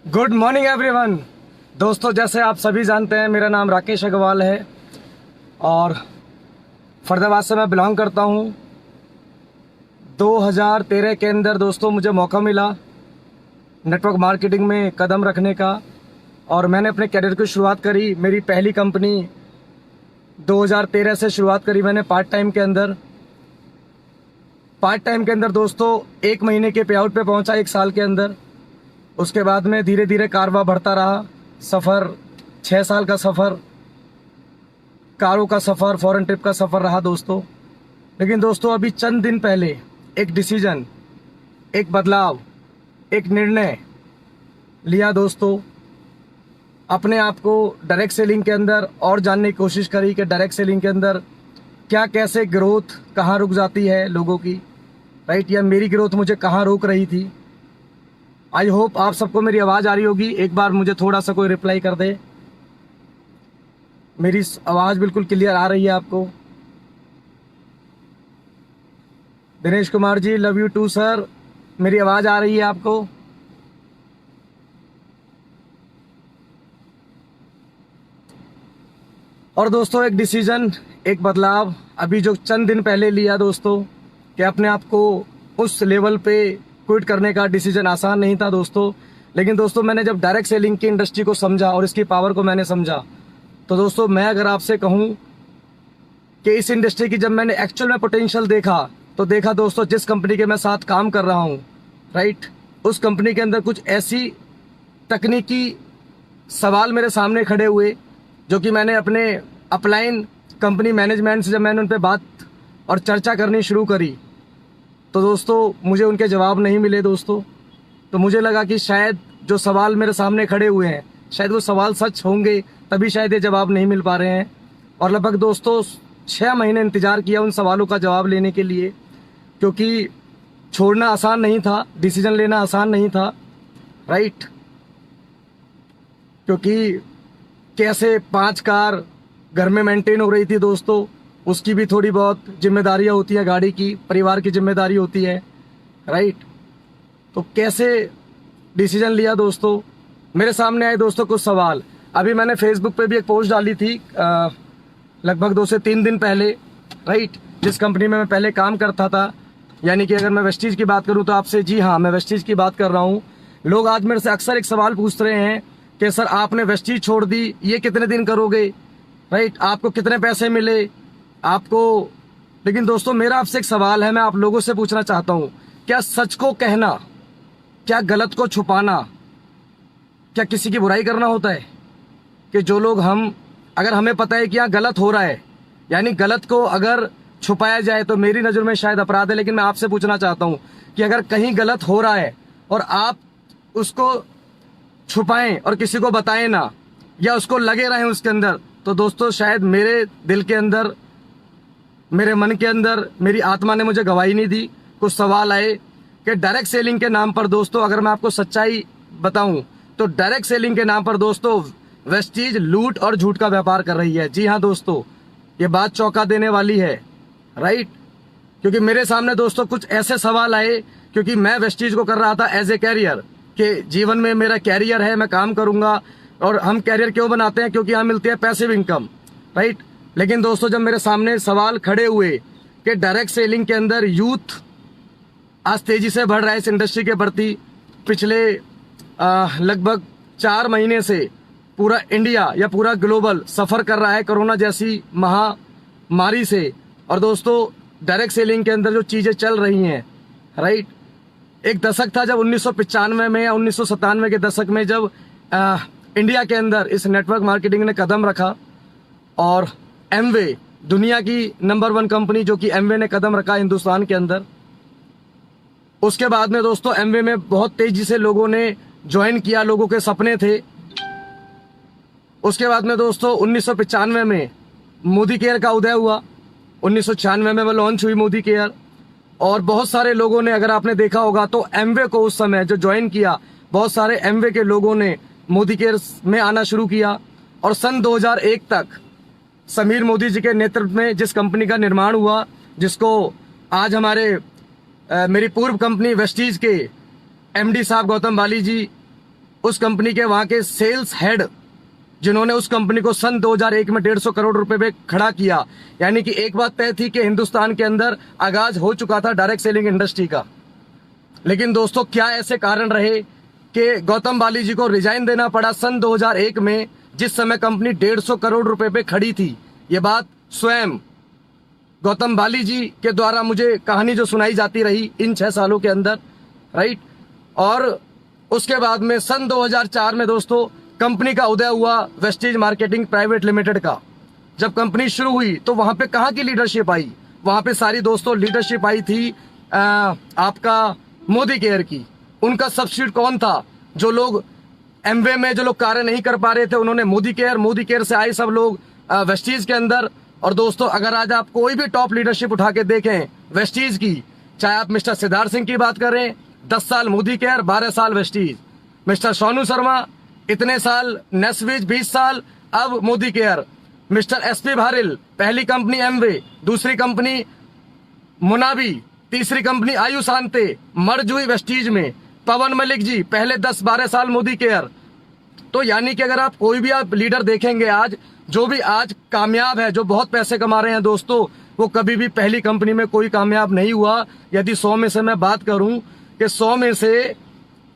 Good morning everyone. दोस्तों, जैसे आप सभी जानते हैं, मेरा नाम राकेश अग्रवाल है और फरीदाबाद से मैं बिलोंग करता हूं। 2013 के अंदर दोस्तों मुझे मौका मिला नेटवर्क मार्केटिंग में कदम रखने का और मैंने अपने करियर की शुरुआत करी। मेरी पहली कंपनी 2013 से शुरुआत करी मैंने पार्ट टाइम के अंदर दोस्तों 1 महीने के पे आउट पे पहुंचा 1 साल के अंदर। उसके बाद में धीरे धीरे कारवां बढ़ता रहा। सफ़र 6 साल का सफ़र, कारों का सफ़र, फॉरेन ट्रिप का सफ़र रहा दोस्तों। लेकिन दोस्तों अभी चंद दिन पहले एक डिसीजन, एक बदलाव, एक निर्णय लिया दोस्तों। अपने आप को डायरेक्ट सेलिंग के अंदर और जानने की कोशिश करी कि डायरेक्ट सेलिंग के अंदर क्या, कैसे ग्रोथ कहाँ रुक जाती है लोगों की, राइट, या मेरी ग्रोथ मुझे कहाँ रोक रही थी। आई होप आप सबको मेरी आवाज़ आ रही होगी। एक बार मुझे थोड़ा सा कोई रिप्लाई कर दे। मेरी आवाज़ बिल्कुल क्लियर आ रही है आपको? Dinesh Kumar ji, love you to sir. मेरी आवाज़ आ रही है आपको? और दोस्तों एक डिसीजन, एक बदलाव अभी जो चंद दिन पहले लिया दोस्तों, कि अपने आप को उस लेवल पे क्विट करने का डिसीजन आसान नहीं था दोस्तों। लेकिन दोस्तों मैंने जब डायरेक्ट सेलिंग की इंडस्ट्री को समझा और इसकी पावर को मैंने समझा, तो दोस्तों मैं अगर आपसे कहूं कि इस इंडस्ट्री की जब मैंने एक्चुअल में पोटेंशियल देखा, तो देखा दोस्तों जिस कंपनी के मैं साथ काम कर रहा हूं, राइट, उस कंपनी के अंदर कुछ ऐसी तकनीकी सवाल मेरे सामने खड़े हुए जो कि मैंने अपने अपलाइन कंपनी मैनेजमेंट से जब मैंने उन पर बात और चर्चा करनी शुरू करी, तो दोस्तों मुझे उनके जवाब नहीं मिले दोस्तों। तो मुझे लगा कि शायद जो सवाल मेरे सामने खड़े हुए हैं, शायद वो सवाल सच होंगे, तभी शायद ये जवाब नहीं मिल पा रहे हैं। और लगभग दोस्तों 6 महीने इंतज़ार किया उन सवालों का जवाब लेने के लिए, क्योंकि छोड़ना आसान नहीं था, डिसीजन लेना आसान नहीं था, राइट। क्योंकि कैसे 5 कार घर में मेंटेन हो रही थी दोस्तों, उसकी भी थोड़ी बहुत जिम्मेदारियां होती हैं, गाड़ी की, परिवार की जिम्मेदारी होती है, राइट। तो कैसे डिसीजन लिया दोस्तों? मेरे सामने आए दोस्तों कुछ सवाल। अभी मैंने फेसबुक पे भी एक पोस्ट डाली थी लगभग 2 से 3 दिन पहले, राइट, जिस कंपनी में मैं पहले काम करता था, यानी कि अगर मैं वेस्टीज की बात करूं तो आपसे, जी हाँ, मैं वेस्टीज की बात कर रहा हूं। लोग आज मेरे से अक्सर एक सवाल पूछ रहे हैं कि सर आपने वेस्टीज छोड़ दी, ये कितने दिन करोगे, राइट, आपको कितने पैसे मिले आपको। लेकिन दोस्तों मेरा आपसे एक सवाल है, मैं आप लोगों से पूछना चाहता हूं, क्या सच को कहना, क्या गलत को छुपाना, क्या किसी की बुराई करना होता है? कि जो लोग अगर हमें पता है कि यहाँ गलत हो रहा है, यानी गलत को अगर छुपाया जाए तो मेरी नज़र में शायद अपराध है। लेकिन मैं आपसे पूछना चाहता हूं कि अगर कहीं गलत हो रहा है और आप उसको छुपाएं और किसी को बताएं ना, या उसको लगे रहें उसके अंदर, तो दोस्तों शायद मेरे दिल के अंदर, मेरे मन के अंदर, मेरी आत्मा ने मुझे गवाही नहीं दी। कुछ सवाल आए कि डायरेक्ट सेलिंग के नाम पर दोस्तों, अगर मैं आपको सच्चाई बताऊं तो डायरेक्ट सेलिंग के नाम पर दोस्तों वेस्टीज लूट और झूठ का व्यापार कर रही है। जी हाँ दोस्तों, ये बात चौंका देने वाली है, राइट। क्योंकि मेरे सामने दोस्तों कुछ ऐसे सवाल आए, क्योंकि मैं वेस्टीज को कर रहा था एज ए कैरियर, कि जीवन में मेरा कैरियर है, मैं काम करूंगा। और हम कैरियर क्यों बनाते हैं? क्योंकि यहाँ मिलती है पैसिव इनकम, राइट। लेकिन दोस्तों जब मेरे सामने सवाल खड़े हुए कि डायरेक्ट सेलिंग के अंदर यूथ आज तेजी से बढ़ रहा है इस इंडस्ट्री के प्रति, पिछले लगभग 4 महीने से पूरा इंडिया या पूरा ग्लोबल सफ़र कर रहा है कोरोना जैसी महामारी से। और दोस्तों डायरेक्ट सेलिंग के अंदर जो चीज़ें चल रही हैं, राइट, एक दशक था जब 1995 में या 1997 के दशक में जब इंडिया के अंदर इस नेटवर्क मार्केटिंग ने कदम रखा, और एमवे, दुनिया की नंबर 1 कंपनी जो कि एमवे ने कदम रखा हिंदुस्तान के अंदर। उसके बाद में दोस्तों एमवे में बहुत तेजी से लोगों ने ज्वाइन किया, लोगों के सपने थे। उसके बाद में दोस्तों 1995 में मोदी केयर का उदय हुआ, 1996 में वो लॉन्च हुई मोदी केयर। और बहुत सारे लोगों ने, अगर आपने देखा होगा तो एमवे को उस समय जो ज्वाइन किया, बहुत सारे एमवे के लोगों ने मोदी केयर में आना शुरू किया। और सन 2001 तक समीर मोदी जी के नेतृत्व में जिस कंपनी का निर्माण हुआ, जिसको आज मेरी पूर्व कंपनी वेस्टीज के एमडी साहब गौतम बाली जी उस कंपनी के वहां के सेल्स हेड जिन्होंने उस कंपनी को सन 2001 में 150 करोड़ रुपए पे खड़ा किया। यानी कि एक बात तय थी कि हिंदुस्तान के अंदर आगाज हो चुका था डायरेक्ट सेलिंग इंडस्ट्री का। लेकिन दोस्तों क्या ऐसे कारण रहे कि गौतम बाली जी को रिजाइन देना पड़ा सन 2001 में, जिस समय कंपनी 150 करोड़ रुपए पे खड़ी थी। ये बात स्वयं गौतम बाली जी के द्वारा मुझे कहानी जो सुनाई जाती रही इन 6 सालों के अंदर, राइट। और उसके बाद में सन 2004 में दोस्तों कंपनी का उदय हुआ वेस्टीज मार्केटिंग प्राइवेट लिमिटेड का। जब कंपनी शुरू हुई तो वहां पे कहाँ की लीडरशिप आई? वहां पे सारी दोस्तों लीडरशिप आई थी आपका मोदी केयर की। उनका सब्सिट्यूट कौन था? जो लोग एमवे में जो लोग कार्य नहीं कर पा रहे थे उन्होंने मोदी केयर से आए सब लोग वेस्टीज के अंदर। और दोस्तों अगर आज आप कोई भी टॉप लीडरशिप उठा के देखें वेस्टीज की, चाहे आप मिस्टर सिद्धार्थ सिंह की बात करें, 10 साल मोदी केयर, 12 साल वेस्टीज। मिस्टर सोनू शर्मा इतने साल नेस्विज, 20 साल, अब Modi care. Mister SP Bharill, पहली कंपनी एमवे, दूसरी कंपनी मुनाबी, तीसरी कंपनी आयुशांते, मर्ज हुई वेस्टीज में। पवन मलिक जी पहले 10-12 साल मोदी केयर। तो यानी कि अगर आप कोई भी आप लीडर देखेंगे आज, जो भी आज कामयाब है, जो बहुत पैसे कमा रहे हैं दोस्तों, वो कभी भी पहली कंपनी में कोई कामयाब नहीं हुआ। यदि 100 में से मैं बात करूं कि 100 में से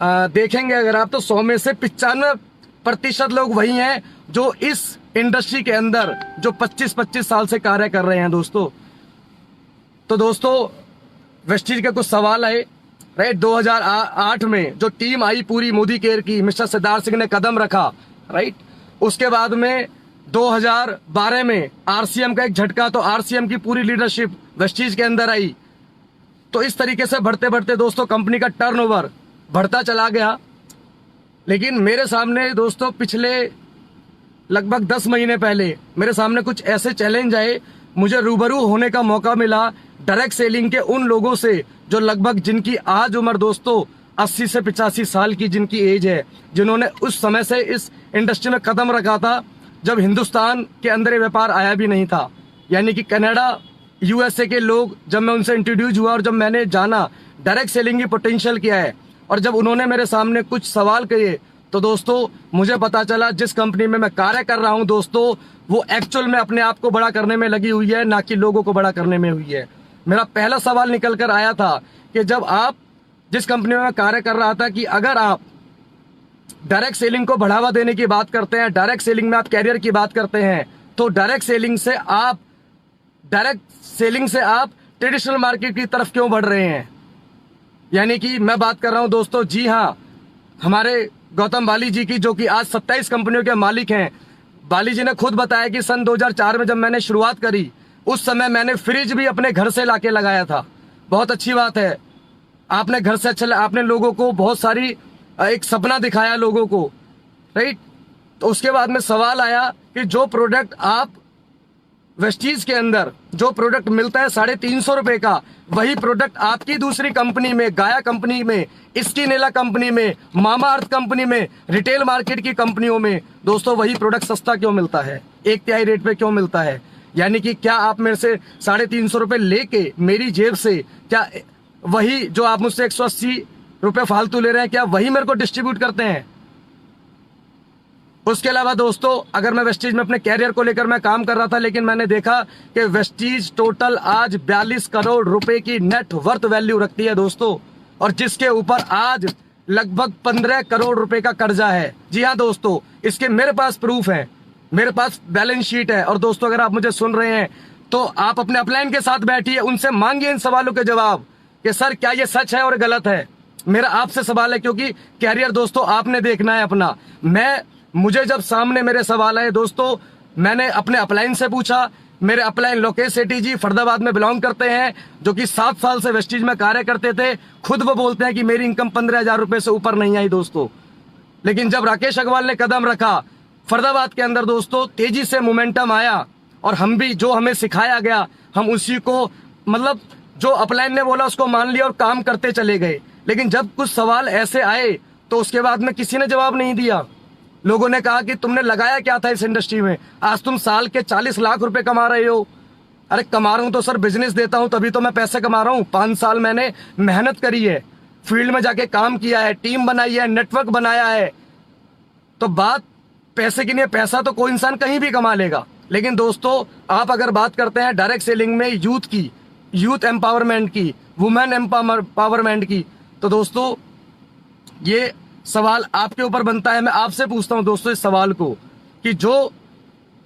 देखेंगे अगर आप, तो 100 में से 95% लोग वही हैं जो इस इंडस्ट्री के अंदर जो 25-25 साल से कार्य कर रहे हैं दोस्तों। तो दोस्तों वेस्टीज के कुछ सवाल आए, राइट। 2008 में जो टीम आई पूरी मोदी केयर की, मिस्टर सिद्धार्थ सिंह ने कदम रखा, राइट। उसके बाद में 2012 में आरसीएम का एक झटका, तो आरसीएम की पूरी लीडरशिप वेस्टीज के अंदर आई। तो इस तरीके से बढ़ते बढ़ते दोस्तों कंपनी का टर्नओवर बढ़ता चला गया। लेकिन मेरे सामने दोस्तों पिछले लगभग 10 महीने पहले मेरे सामने कुछ ऐसे चैलेंज आए, मुझे रूबरू होने का मौका मिला डायरेक्ट सेलिंग के उन लोगों से जो लगभग जिनकी आज उम्र दोस्तों 80 से 85 साल की जिनकी एज है, जिन्होंने उस समय से इस इंडस्ट्री में कदम रखा था जब हिंदुस्तान के अंदर ये व्यापार आया भी नहीं था। यानी कि कनाडा, यूएसए के लोग, जब मैं उनसे इंट्रोड्यूस हुआ और जब मैंने जाना डायरेक्ट सेलिंग की पोटेंशियल क्या है, और जब उन्होंने मेरे सामने कुछ सवाल किए, तो दोस्तों मुझे पता चला जिस कंपनी में मैं कार्य कर रहा हूं दोस्तों, वो एक्चुअल में अपने आप को बड़ा करने में लगी हुई है, ना कि लोगों को बड़ा करने में हुई है। मेरा पहला सवाल निकल कर आया था कि जब आप जिस कंपनी में मैं कार्य कर रहा था, कि अगर आप डायरेक्ट सेलिंग को बढ़ावा देने की बात करते हैं, डायरेक्ट सेलिंग में आप कैरियर की बात करते हैं, तो डायरेक्ट सेलिंग से आप ट्रेडिशनल मार्केट की तरफ क्यों बढ़ रहे हैं? यानी कि मैं बात कर रहा हूं दोस्तों, जी हाँ, हमारे गौतम बाली जी की, जो कि आज 27 कंपनियों के मालिक हैं। बाली जी ने खुद बताया कि सन 2004 में जब मैंने शुरुआत करी, उस समय मैंने फ्रिज भी अपने घर से लाके लगाया था। बहुत अच्छी बात है, आपने घर से अच्छा, आपने लोगों को बहुत सारी एक सपना दिखाया लोगों को, राइट। तो उसके बाद में सवाल आया कि जो प्रोडक्ट आप वेस्टीज के अंदर जो प्रोडक्ट मिलता है 350 रुपए का, वही प्रोडक्ट आपकी दूसरी कंपनी में, गाया कंपनी में, स्किनेला कंपनी में, मामा अर्थ कंपनी में, रिटेल मार्केट की कंपनियों में दोस्तों वही प्रोडक्ट सस्ता क्यों मिलता है, 1/3 रेट पे क्यों मिलता है? यानी कि क्या आप मेरे से 350 रुपए लेके मेरी जेब से, क्या वही जो आप मुझसे 180 रुपए फालतू ले रहे हैं, क्या वही मेरे को डिस्ट्रीब्यूट करते हैं? उसके अलावा दोस्तों अगर मैं वेस्टीज में अपने कैरियर को लेकर मैं काम कर रहा था, लेकिन मैंने देखा कि वेस्टीज टोटल आज 42 करोड़ रुपए की नेट वर्थ वैल्यू रखती है दोस्तों, और जिसके ऊपर आज लगभग 15 करोड़ रुपए का कर्जा है। जी हाँ दोस्तों, इसके मेरे पास प्रूफ है, मेरे पास बैलेंस शीट है। और दोस्तों अगर आप मुझे सुन रहे हैं तो आप अपने अपलाइन के साथ बैठिए, उनसे मांगिए इन सवालों के जवाब कि सर क्या ये सच है और गलत है। मेरा आपसे सवाल है, क्योंकि कैरियर दोस्तों आपने देखना है अपना। मुझे जब सामने मेरे सवाल आए दोस्तों, मैंने अपने अपलाइन से पूछा। मेरे अपलाइन लोकेश सेठी जी फरीदाबाद में बिलोंग करते हैं, जो कि 7 साल से वेस्टीज में कार्य करते थे। खुद वो बोलते हैं कि मेरी इनकम 15,000 रुपए से ऊपर नहीं आई दोस्तों। लेकिन जब राकेश अग्रवाल ने कदम रखा फरीदाबाद के अंदर दोस्तों, तेजी से मोमेंटम आया, और हम भी जो हमें सिखाया गया हम उसी को, मतलब जो अपलाइन ने बोला उसको मान लिया और काम करते चले गए। लेकिन जब कुछ सवाल ऐसे आए तो उसके बाद में किसी ने जवाब नहीं दिया। लोगों ने कहा कि तुमने लगाया क्या था इस इंडस्ट्री में, आज तुम साल के 40 लाख रुपए कमा रहे हो। अरे कमा रहा हूं तो सर बिजनेस देता हूं तभी तो मैं पैसे कमा रहा हूं। 5 साल मैंने मेहनत करी है, फील्ड में जाके काम किया है, टीम बनाई है, नेटवर्क बनाया है, तो बात पैसे की नहीं है। पैसा तो कोई इंसान कहीं भी कमा लेगा, लेकिन दोस्तों आप अगर बात करते हैं डायरेक्ट सेलिंग में यूथ की, यूथ एम्पावरमेंट की, वुमेन एम्पावरमेंट की, तो दोस्तों ये सवाल आपके ऊपर बनता है। मैं आपसे पूछता हूं दोस्तों इस सवाल को कि जो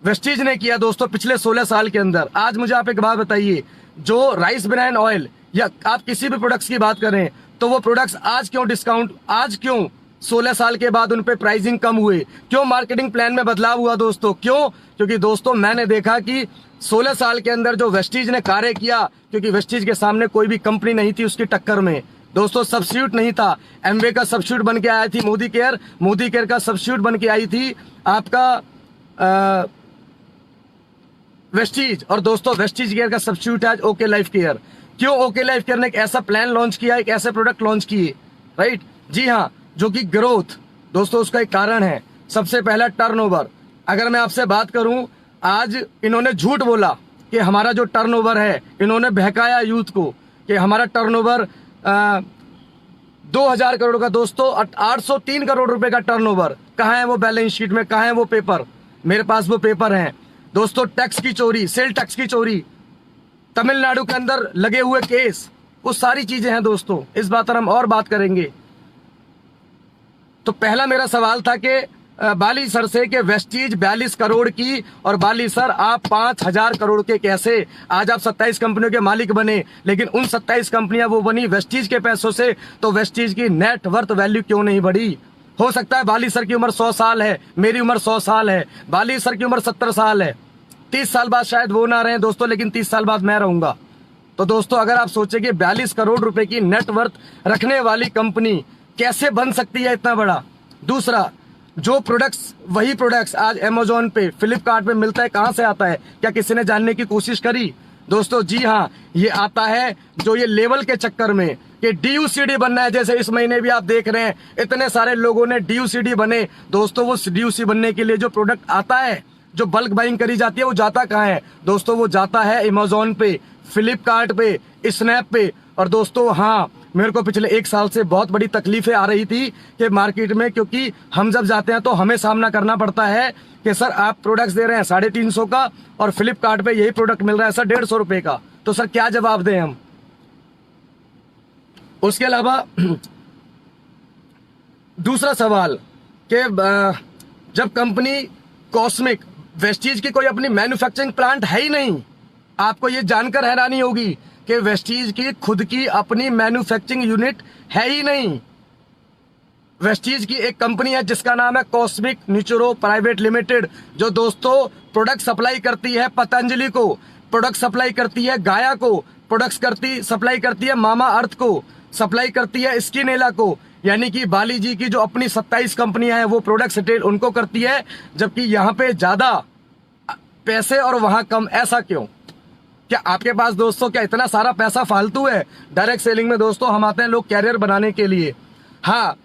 वेस्टीज ने किया दोस्तों पिछले 16 साल के अंदर, आज मुझे आप एक बात बताइए, जो राइस ब्रांड ऑयल या आप किसी भी प्रोडक्ट्स की बात करें तो वो प्रोडक्ट्स आज क्यों डिस्काउंट, आज क्यों 16 साल के बाद उन पे प्राइसिंग कम हुए, क्यों मार्केटिंग प्लान में बदलाव हुआ दोस्तों, क्यों? क्योंकि दोस्तों मैंने देखा कि 16 साल के अंदर जो वेस्टीज ने कार्य किया, क्योंकि वेस्टीज के सामने कोई भी कंपनी नहीं थी उसकी टक्कर में दोस्तों, सब्स्टिट्यूट नहीं था। एमवे का सब्स्टिट्यूट बन के आई थी मोदी केयर, मोदी केयर का सब्स्टिट्यूट बन के आई थी आपका वेस्टीज, और दोस्तों वेस्टीज केयर का सब्स्टिट्यूट है आज ओके लाइफ केयर। क्यों ओके लाइफ केयर ने एक ऐसा प्लान लॉन्च किया, एक ऐसे प्रोडक्ट लॉन्च किए, राइट? जी हाँ, जो कि ग्रोथ दोस्तों उसका एक कारण है। सबसे पहला टर्नओवर। अगर मैं आपसे बात करूं, आज इन्होंने झूठ बोला कि हमारा जो टर्नओवर है, इन्होंने बहकाया यूथ को कि हमारा टर्नओवर 2000 करोड़ का दोस्तों, 803 करोड़ रुपए का टर्नओवर। कहाँ है वो बैलेंस शीट में, कहाँ है वो पेपर? मेरे पास वो पेपर हैं दोस्तों। टैक्स की चोरी, सेल टैक्स की चोरी, तमिलनाडु के अंदर लगे हुए केस, वो सारी चीजें हैं दोस्तों। इस बात पर हम और बात करेंगे। तो पहला मेरा सवाल था कि बाली सर से कि वेस्टीज 42 करोड़ की, और बाली सर आप 5000 करोड़ के कैसे? आज आप 27 कंपनियों के मालिक बने, लेकिन उन 27 कंपनियां वो बनी वेस्टीज के पैसों से, तो वेस्टीज की नेट वर्थ वैल्यू क्यों नहीं बढ़ी? हो सकता है बाली सर की उम्र 100 साल है, मेरी उम्र 100 साल है, बाली सर की उम्र 70 साल है, 30 साल बाद शायद वो ना रहे दोस्तों, लेकिन 30 साल बाद मैं रहूंगा। तो दोस्तों अगर आप सोचेंगे 42 करोड़ रुपए की नेट वर्थ रखने वाली कंपनी कैसे बन सकती है इतना बड़ा? दूसरा, जो प्रोडक्ट्स, वही प्रोडक्ट्स आज अमेजोन पे, फ्लिपकार्ट पे मिलता है, कहां से आता है? क्या किसी ने जानने की कोशिश करी दोस्तों? जी हाँ, ये आता है जो ये लेवल के चक्कर में कि DUCD बनना है। जैसे इस महीने भी आप देख रहे हैं इतने सारे लोगों ने DUCD बने दोस्तों। वो DUC बनने के लिए जो प्रोडक्ट आता है, जो बल्क बाइंग करी जाती है, वो जाता कहाँ है दोस्तों? वो जाता है अमेजोन पे, फ्लिपकार्ट पे, स्नैप पे। और दोस्तों हाँ, मेरे को पिछले 1 साल से बहुत बड़ी तकलीफें आ रही थी कि मार्केट में, क्योंकि हम जब जाते हैं तो हमें सामना करना पड़ता है कि सर आप प्रोडक्ट्स दे रहे हैं 350 का और फ्लिपकार्ट पे यही प्रोडक्ट मिल रहा है सर 150 रुपए का, तो सर क्या जवाब दें हम? उसके अलावा दूसरा सवाल कि जब कंपनी कॉस्मिक, वेस्टीज की कोई अपनी मैन्युफैक्चरिंग प्लांट है ही नहीं। आपको ये जानकर हैरानी होगी कि वेस्टीज की खुद की अपनी मैन्युफैक्चरिंग यूनिट है ही नहीं। वेस्टीज की एक कंपनी है जिसका नाम है कॉस्मिक न्यूट्रो प्राइवेट लिमिटेड, जो दोस्तों प्रोडक्ट सप्लाई करती है पतंजलि को, प्रोडक्ट सप्लाई करती है गाया को, प्रोडक्ट सप्लाई करती है मामा अर्थ को, सप्लाई करती है स्किनेला को। यानी कि बाली जी की जो अपनी 27 कंपनियां हैं वो प्रोडक्ट रिटेल उनको करती है, जबकि यहाँ पे ज्यादा पैसे और वहां कम। ऐसा क्यों? क्या आपके पास दोस्तों क्या इतना सारा पैसा फालतू है? डायरेक्ट सेलिंग में दोस्तों हम आते हैं लोग कैरियर बनाने के लिए। हाँ,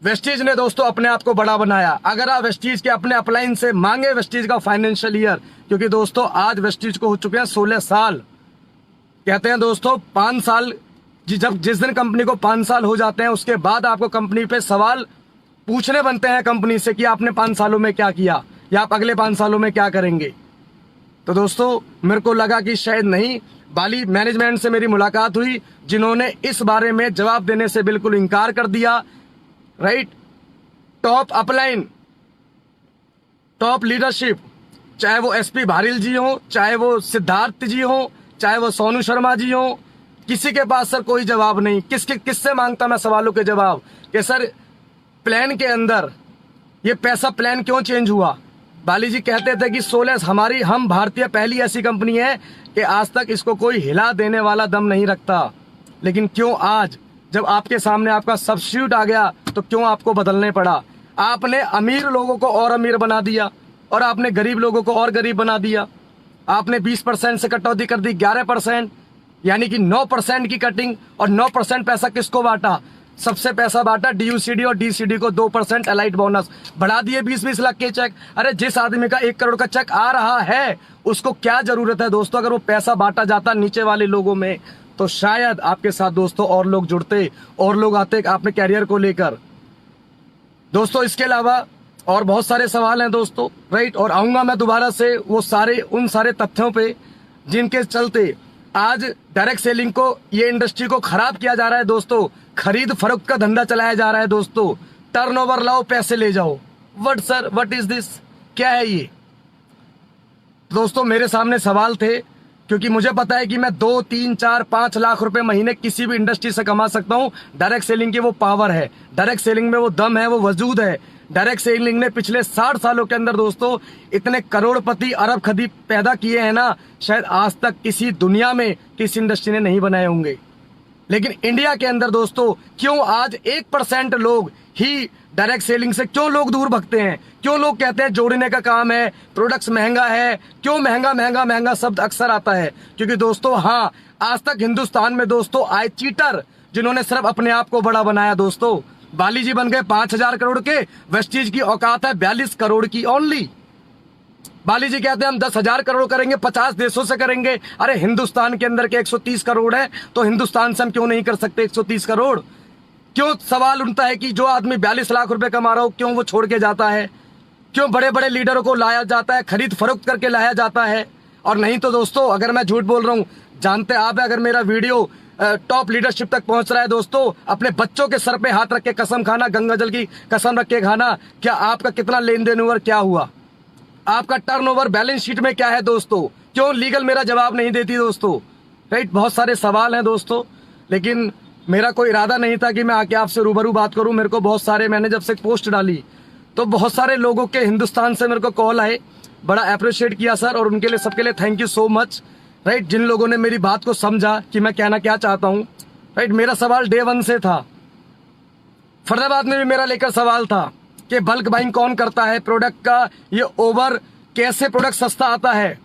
वेस्टीज ने दोस्तों अपने आप को बड़ा बनाया। अगर आप वेस्टीज के अपने अपलाइन से मांगे वेस्टीज का फाइनेंशियल ईयर, क्योंकि दोस्तों आज वेस्टीज को हो चुके हैं 16 साल। कहते हैं दोस्तों 5 साल, जिस दिन कंपनी को 5 साल हो जाते हैं उसके बाद आपको कंपनी पे सवाल पूछने बनते हैं कंपनी से कि आपने 5 सालों में क्या किया या आप अगले 5 सालों में क्या करेंगे। तो दोस्तों मेरे को लगा कि शायद नहीं, बाली मैनेजमेंट से मेरी मुलाकात हुई जिन्होंने इस बारे में जवाब देने से बिल्कुल इनकार कर दिया, right? Top upline, top leadership, चाहे वो SP भारिल जी हो, चाहे वो सिद्धार्थ जी हो, चाहे वो सोनू शर्मा जी हो, किसी के पास सर कोई जवाब नहीं। किससे मांगता मैं सवालों के जवाब कि सर प्लान के अंदर ये पैसा प्लान क्यों चेंज हुआ? बाली जी कहते थे कि 16 हम भारतीय पहली ऐसी कंपनी है कि आज तक इसको कोई हिला देने वाला दम नहीं रखता। लेकिन क्यों आज जब आपके सामने आपका सब्स्टिट्यूट आ गया तो क्यों आपको बदलने पड़ा? आपने अमीर लोगों को और अमीर बना दिया और आपने गरीब लोगों को और गरीब बना दिया। आपने 20% से कटौती कर दी 11%, यानी कि 9% की कटिंग, और 9% पैसा किसको बांटा? सबसे पैसा बांटा DUCD और DCD को 2% एलाइट बोनस बढ़ा दिए 20-20 लाख के चेक। अरे जिस आदमी का 1 करोड़ का चेक आ रहा है उसको क्या जरूरत है दोस्तों? अगर वो पैसा बांटा जाता नीचे वाले लोगों में तो शायद आपके साथ दोस्तों और लोग जुड़ते और लोग आते अपने कैरियर को लेकर। दोस्तों इसके अलावा और बहुत सारे सवाल हैं दोस्तों, राइट। और आऊंगा मैं दोबारा से वो सारे उन सारे तथ्यों पे जिनके चलते आज डायरेक्ट सेलिंग को, ये इंडस्ट्री को खराब किया जा रहा है दोस्तों। खरीद फरोख्त का धंधा चलाया जा रहा है दोस्तों। टर्नओवर लाओ, पैसे ले जाओ। What sir, what is this, क्या है ये? दोस्तों मेरे सामने सवाल थे, क्योंकि मुझे पता है कि मैं 2, 3, 4, 5 लाख रुपए महीने किसी भी इंडस्ट्री से कमा सकता हूं। डायरेक्ट सेलिंग की वो पावर है, डायरेक्ट सेलिंग में वो दम है, वो वजूद है। डायरेक्ट सेलिंग ने पिछले 60 सालों के अंदर दोस्तों इतने करोड़पति अरब खदी पैदा किए हैं ना, शायद आज तक किसी दुनिया में किसी इंडस्ट्री ने नहीं बनाए होंगे। लेकिन इंडिया के अंदर दोस्तों क्यों आज 1% लोग ही डायरेक्ट सेलिंग से क्यों लोग दूर भगते हैं? क्यों लोग कहते हैं जोड़ने का काम है, प्रोडक्ट्स महंगा है? क्यों महंगा महंगा महंगा शब्द अक्सर आता है? क्योंकि दोस्तों हाँ, आज तक हिंदुस्तान में दोस्तों आए चीटर जिन्होंने सिर्फ अपने आप को बड़ा बनाया दोस्तों। बाली जी बन गए 5,000 करोड़ के, वेस्टीज की औकात है 42 करोड़ की ओनली। बाली जी कहते हैं हम 10,000 करोड़ करेंगे, 50 देशों से करेंगे। अरे हिंदुस्तान के अंदर के 130 करोड़ है, तो हिंदुस्तान से हम क्यों नहीं कर सकते 130 करोड़? क्यों सवाल उठता है कि जो आदमी 42 लाख रुपए कमा रहा हो क्यों वो छोड़ के जाता है? क्यों बड़े बड़े लीडरों को लाया जाता है, खरीद फरोख्त करके लाया जाता है? और नहीं तो दोस्तों अगर मैं झूठ बोल रहा हूं, जानते आप, अगर मेरा वीडियो टॉप लीडरशिप तक पहुंच रहा है दोस्तों, अपने बच्चों के सर पे हाथ रख के कसम खाना, गंगा जल की कसम रख के खाना, क्या आपका कितना लेन देन हुआ, क्या हुआ, आपका टर्नओवर बैलेंस शीट में क्या है दोस्तों? क्यों लीगल मेरा जवाब नहीं देती दोस्तों? राइट, बहुत सारे सवाल हैं दोस्तों, लेकिन मेरा कोई इरादा नहीं था कि मैं आके आपसे रूबरू बात करूं। मेरे को बहुत सारे, मैंने जब से पोस्ट डाली तो बहुत सारे लोगों के हिंदुस्तान से मेरे को कॉल आए, बड़ा अप्रिशिएट किया सर, और उनके लिए सबके लिए thank you so much. Right, जिन लोगों ने मेरी बात को समझा कि मैं कहना क्या चाहता हूं। राइट, मेरा सवाल डे 1 से था। फरीदाबाद में भी मेरा लेकर सवाल था कि बल्क बाइंग कौन करता है प्रोडक्ट का, ये ओवर कैसे प्रोडक्ट सस्ता आता है।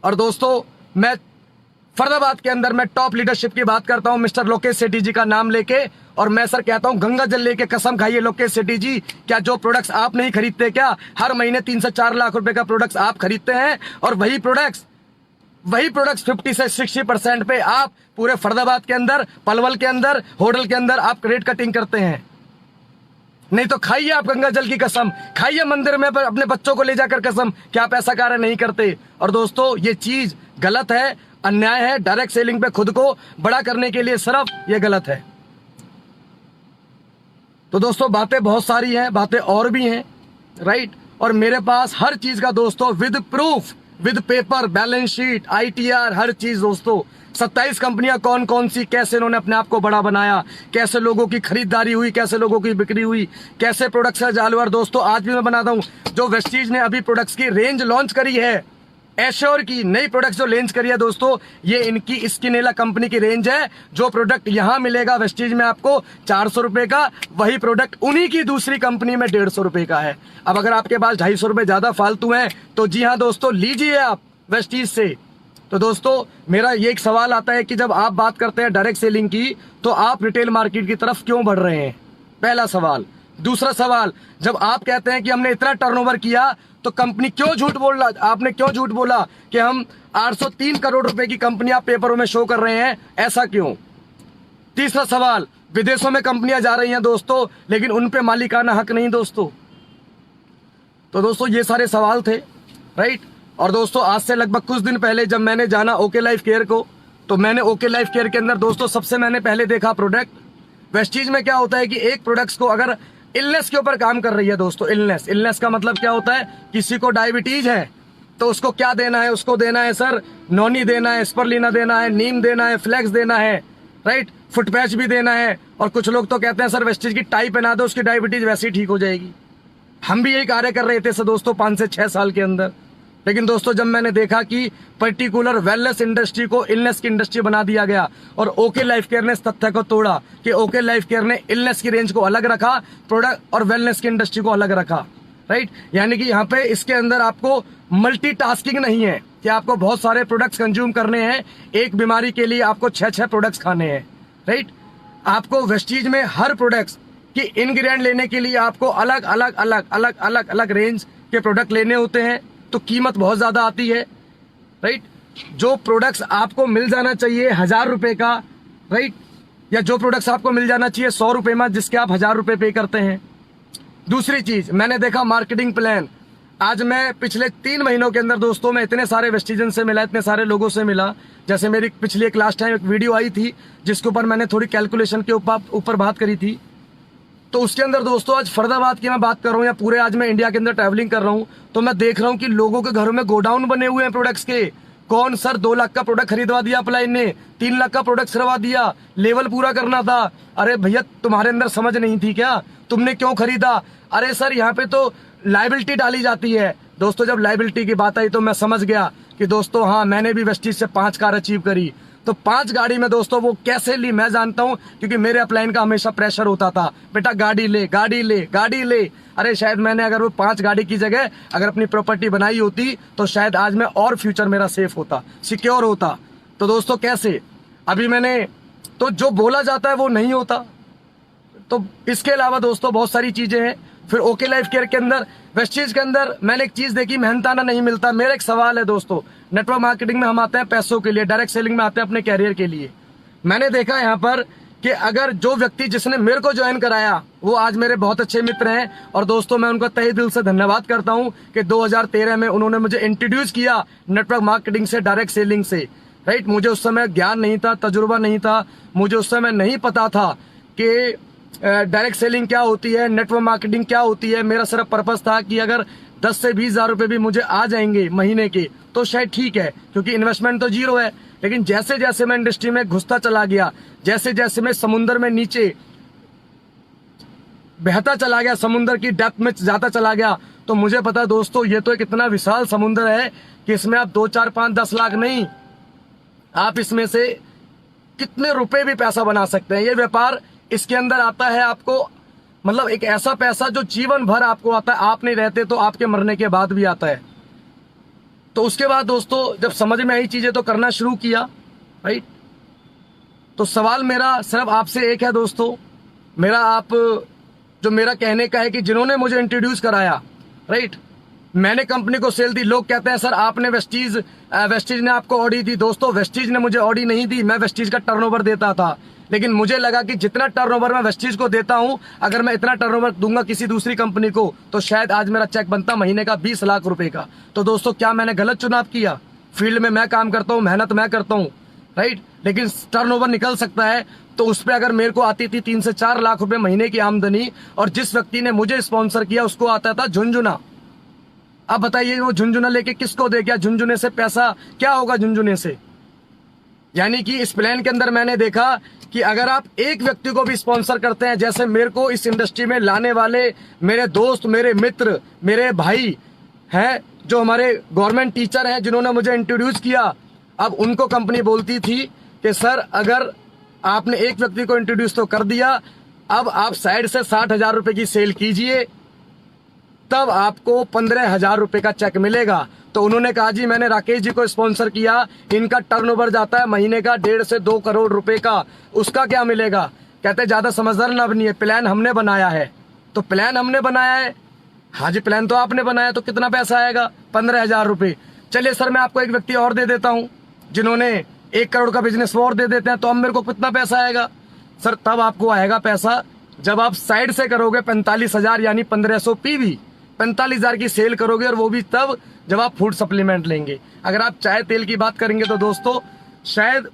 और दोस्तों मैं फरीदाबाद के अंदर मैं टॉप लीडरशिप की बात करता हूं, मिस्टर लोकेश सेठी जी का नाम लेके, और मैं सर कहता हूं गंगा जल लेके कसम खाइए लोकेश सेठी जी, क्या जो प्रोडक्ट्स आप नहीं खरीदते, क्या हर महीने 3 से 4 लाख रुपए का प्रोडक्ट्स आप खरीदते हैं, और वही प्रोडक्ट्स 50 से 60% पे आप पूरे फरीदाबाद के अंदर, पलवल के अंदर, होटल के अंदर आप रेट कटिंग करते हैं? नहीं तो खाइए आप गंगा जल की कसम, खाइए मंदिर में अपने बच्चों को ले जाकर कसम, क्या आप ऐसा कार्य नहीं करते? और दोस्तों ये चीज गलत है, अन्याय है। डायरेक्ट सेलिंग पे खुद को बड़ा करने के लिए सिर्फ ये गलत है। तो दोस्तों बातें बहुत सारी हैं, बातें और भी हैं, राइट। और मेरे पास हर चीज का दोस्तों with proof, with paper, balance sheet, ITR, हर चीज दोस्तों। 27 कंपनियां कौन कौन सी, कैसे उन्होंने अपने आप को बड़ा बनाया, कैसे लोगों की खरीदारी हुई, कैसे लोगों की बिक्री हुई, कैसे प्रोडक्ट्स का जाल हुआ। दोस्तों आज भी मैं बनाता हूं, जो वेस्टीज ने अभी प्रोडक्ट्स की रेंज लॉन्च करी है, एश्योर की नई प्रोडक्ट्स जो लॉन्च करी है दोस्तों, ये इनकी स्किनेला कंपनी की रेंज है। जो प्रोडक्ट यहां मिलेगा वेस्टीज में आपको 400 रुपए का, वही प्रोडक्ट उन्हीं की दूसरी कंपनी में 150 रुपए का है। अब अगर आपके पास 250 रुपए ज्यादा फालतू हैं तो जी हाँ दोस्तों लीजिए आप वेस्टीज से। तो दोस्तों मेरा ये एक सवाल आता है कि जब आप बात करते हैं डायरेक्ट सेलिंग की, तो आप रिटेल मार्केट की तरफ क्यों बढ़ रहे हैं? पहला सवाल। दूसरा सवाल, जब आप कहते हैं कि हमने इतना टर्नओवर किया तो कंपनी क्यों झूठ बोल रहा, आपने क्यों झूठ बोला कि हम 803 करोड़ रुपए की कंपनी आप पेपरों में शो कर रहे हैं, ऐसा क्यों? तीसरा सवाल, विदेशों में कंपनियां जा रही हैं दोस्तों, लेकिन उन पे मालिकाना हक नहीं दोस्तों। तो दोस्तों ये सारे सवाल थे, राइट। और दोस्तों आज से लगभग कुछ दिन पहले जब मैंने जाना ओके लाइफ केयर को, तो मैंने ओके लाइफ केयर के अंदर दोस्तों सबसे मैंने पहले देखा प्रोडक्ट। वेस्टीज में क्या होता है कि एक प्रोडक्ट्स को अगर इलनेस के ऊपर काम कर रही है दोस्तों, इलनेस का मतलब क्या होता है? किसी को डायबिटीज है तो उसको क्या देना है? उसको देना है सर नोनी देना है, स्परलिना देना है, नीम देना है, फ्लेक्स देना है, राइट, फुट पैच भी देना है। और कुछ लोग तो कहते हैं सर वेस्टीज की टाई पहना दो, उसकी डायबिटीज वैसे ही ठीक हो जाएगी। हम भी यही कार्य कर रहे थे सर दोस्तों 5 से 6 साल के अंदर। लेकिन दोस्तों जब मैंने देखा कि पर्टिकुलर वेलनेस इंडस्ट्री को इलनेस की इंडस्ट्री बना दिया गया, और ओके लाइफ केयर ने इस तथ्य को तोड़ा कि ओके लाइफ केयर ने इलनेस की रेंज को अलग रखा, प्रोडक्ट और वेलनेस की इंडस्ट्री को अलग रखा, राइट। यानी कि यहाँ पे इसके अंदर आपको मल्टीटास्किंग नहीं है कि आपको बहुत सारे प्रोडक्ट्स कंज्यूम करने हैं, एक बीमारी के लिए आपको 6 प्रोडक्ट्स खाने हैं, राइट। आपको वेस्टीज में हर प्रोडक्ट्स की इंग्रेडिएंट लेने के लिए आपको अलग अलग अलग अलग अलग अलग रेंज के प्रोडक्ट लेने होते हैं, तो कीमत बहुत ज्यादा आती है, राइट। जो प्रोडक्ट्स आपको मिल जाना चाहिए 1000 रुपए का, राइट, या जो प्रोडक्ट्स आपको मिल जाना चाहिए 100 रुपए में, जिसके आप 1000 रुपए पे करते हैं, दूसरी चीज मैंने देखा मार्केटिंग प्लान। आज मैं पिछले 3 महीनों के अंदर दोस्तों मैं इतने सारे वेस्टिजन से मिला, इतने सारे लोगों से मिला। जैसे मेरी पिछली एक लास्ट टाइम एक वीडियो आई थी जिसके ऊपर मैंने थोड़ी कैलकुलेशन के ऊपर बात करी थी। तो उसके अंदर दोस्तों आज फरीदाबाद की मैं बात कर रहा हूँ या पूरे आज मैं इंडिया के अंदर ट्रैवलिंग कर रहा हूँ, तो मैं देख रहा हूँ कि लोगों के घरों में गोडाउन बने हुए हैं प्रोडक्ट्स के। कौन सर 2 लाख का प्रोडक्ट खरीदवा दिया अपलाइन ने, 3 लाख का प्रोडक्ट करवा दिया, लेवल पूरा करना था। अरे भैया तुम्हारे अंदर समझ नहीं थी क्या? तुमने क्यों खरीदा? अरे सर यहाँ पे तो लाइबिलिटी डाली जाती है। दोस्तों जब लाइबिलिटी की बात आई तो मैं समझ गया कि दोस्तों हाँ मैंने भी वेस्टीज से 5 कार अचीव करी। तो 5 गाड़ी में दोस्तों वो कैसे ली मैं जानता हूं, क्योंकि मेरे अपलाइन का हमेशा प्रेशर होता था, बेटा गाड़ी ले गाड़ी ले गाड़ी ले। अरे शायद मैंने अगर वो 5 गाड़ी की जगह अगर अपनी प्रॉपर्टी बनाई होती तो शायद आज मैं और फ्यूचर मेरा सेफ होता, सिक्योर होता। तो दोस्तों कैसे अभी मैंने तो जो बोला जाता है वो नहीं होता। तो इसके अलावा दोस्तों बहुत सारी चीजें हैं। फिर ओके लाइफ केयर के अंदर वेस्टीज के अंदर मैंने एक चीज देखी, मेहनताना नहीं मिलता। मेरा एक सवाल है दोस्तों, नेटवर्क मार्केटिंग में हम आते हैं पैसों के लिए, डायरेक्ट सेलिंग में आते हैं अपने कैरियर के लिए। मैंने देखा यहाँ पर कि अगर जो व्यक्ति जिसने मेरे को ज्वाइन कराया वो आज मेरे बहुत अच्छे मित्र हैं, और दोस्तों मैं उनका तहे दिल से धन्यवाद करता हूं कि 2013 में उन्होंने मुझे इंट्रोड्यूस किया नेटवर्क मार्केटिंग से, डायरेक्ट सेलिंग से। राइट, मुझे उस समय ज्ञान नहीं था, तजुर्बा नहीं था, मुझे उस समय नहीं पता था कि डायरेक्ट सेलिंग क्या होती है, नेटवर्क मार्केटिंग क्या होती है। मेरा सिर्फ पर्पस था कि अगर 10 से 20 हजार रुपए भी मुझे आ जाएंगे महीने के तो शायद ठीक है, क्योंकि इन्वेस्टमेंट तो जीरो है। लेकिन जैसे जैसे मैं इंडस्ट्री में घुसता चला गया, जैसे जैसे मैं समुद्र में नीचे बहता चला गया, समुद्र की डेप्थ में जाता चला गया, तो मुझे पता दोस्तों ये तो एक इतना विशाल समुद्र है कि इसमें आप 2, 4, 5, 10 लाख नहीं, आप इसमें से कितने रुपए भी पैसा बना सकते हैं। ये व्यापार इसके अंदर आता है आपको, मतलब एक ऐसा पैसा जो जीवन भर आपको आता है, आप नहीं रहते तो आपके मरने के बाद भी आता है। तो उसके बाद दोस्तों जब समझ में आई चीजें तो करना शुरू किया। राइट, तो सवाल मेरा सिर्फ आपसे एक है दोस्तों, मेरा आप जो मेरा कहने का है कि जिन्होंने मुझे इंट्रोड्यूस कराया, राइट, मैंने कंपनी को सेल दी। लोग कहते हैं सर आपने वेस्टीज ने आपको ऑडी दी। दोस्तों वेस्टीज ने मुझे ऑडी नहीं दी, मैं वेस्टीज का टर्नओवर देता था। लेकिन मुझे लगा कि जितना टर्नओवर मैं वेस्टीज को देता हूं, अगर मैं इतना टर्नओवर दूंगा किसी दूसरी कंपनी को तो शायद आज मेरा चेक बनता महीने का 20 लाख रुपए का। तो दोस्तों क्या मैंने गलत चुनाव किया? फील्ड में मैं काम करता हूं, मेहनत मैं करता हूं, राइट, लेकिन टर्नओवर निकल सकता है। तो उस पर अगर मेरे को आती थी 3 से 4 लाख रुपए महीने की आमदनी, और जिस व्यक्ति ने मुझे स्पॉन्सर किया उसको आता था झुंझुना। अब बताइए वो झुंझुना लेके किसको दे गया? झुंझुने से पैसा क्या होगा झुंझुने से? यानी कि इस प्लान के अंदर मैंने देखा कि अगर आप एक व्यक्ति को भी स्पॉन्सर करते हैं, जैसे मेरे को इस इंडस्ट्री में लाने वाले मेरे दोस्त, मेरे मित्र, मेरे भाई हैं, जो हमारे गवर्नमेंट टीचर हैं जिन्होंने मुझे इंट्रोड्यूस किया, अब उनको कंपनी बोलती थी कि सर अगर आपने एक व्यक्ति को इंट्रोड्यूस तो कर दिया, अब आप साइड से 60,000 रुपए की सेल कीजिए, तब आपको 15,000 रुपए का चेक मिलेगा। तो उन्होंने कहा जी मैंने राकेश जी को स्पॉन्सर किया, इनका टर्नओवर जाता है महीने का 1.5 से 2 करोड़ रुपए का, उसका क्या मिलेगा? कहते ज्यादा समझदार ना बनिए, प्लान हमने बनाया है। तो प्लान हमने बनाया है, हाँ जी प्लान तो आपने बनाया, तो कितना पैसा आएगा? 15,000 रुपए। चलिए सर मैं आपको एक व्यक्ति और दे देता हूँ जिन्होंने 1 करोड़ का बिजनेस और दे देते हैं, तो अब मेरे को कितना पैसा आएगा? सर तब आपको आएगा पैसा जब आप साइड से करोगे 45,000 यानी 1500 पीवी, 45,000 की सेल करोगे, और वो भी तब जब आप फूड सप्लीमेंट लेंगे। अगर आप चाय तेल की बात करेंगे तो दोस्तों शायद